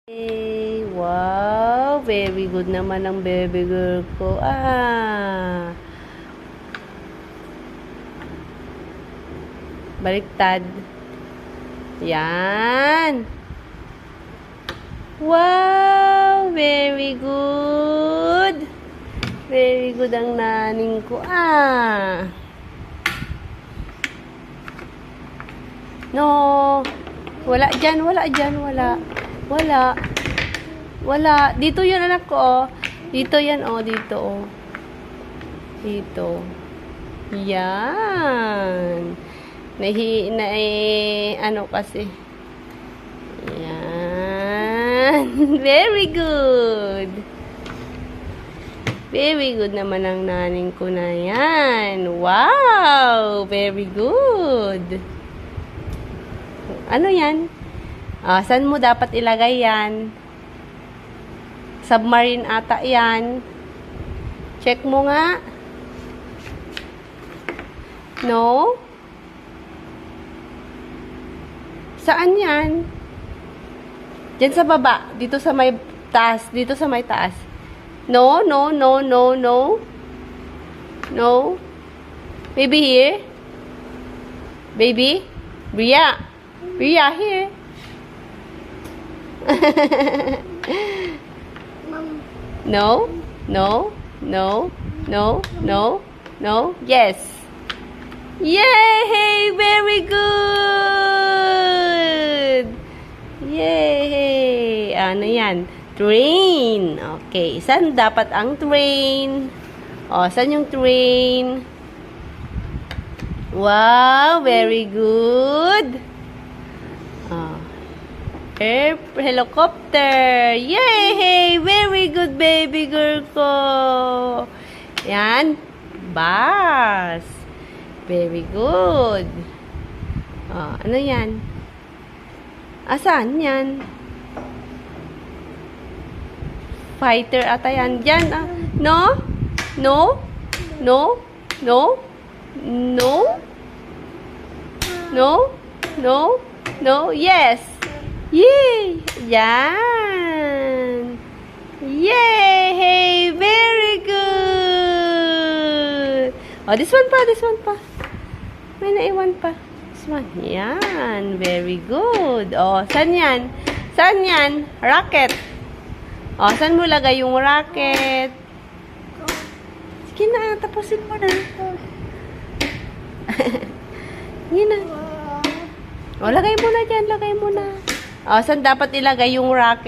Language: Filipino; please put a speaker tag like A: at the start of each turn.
A: Wow, very good naman ang baby girl ko. Baliktad. Yan. Wow, very good. Very good ang naning ko. No. Wala dyan, wala dyan, wala. Wala. Wala. Dito yun, anak ko, oh. Dito yan, oh. Dito, oh. Dito. Yan. Ano kasi. Yan. Very good. Very good naman ang naning ko na yan. Wow. Very good. Ano yan? Saan mo dapat ilagay yan? Submarine ata yan. Check mo nga. No? Saan yan? Diyan sa baba. Dito sa may taas. Dito sa may taas. No, no, no, no, no. No. Maybe here? Baby? Bria. Bria, here. No, no, no, no, no, no, yes. Yay! Very good! Yay! Ano yan? Train. Okay, saan dapat ang train? Saan yung train? Wow! Very good! Helicopter. Yay! Very good baby girl ko. Yan. Bus. Very good. Ano yan? Saan yan? Fighter ata yan. Diyan. No? No? No? No? No? No? No? No? Yes! Yay! Yan! Yay! Hey! Very good! This one pa, this one pa. May naiwan pa. This one. Yan! Very good. Saan yan? Saan yan? Rocket. Saan mo lagay yung rocket? Sige na, tapusin mo na. Yan na. Lagay mo na dyan, lagay mo na. Saan dapat ilagay yung rocket?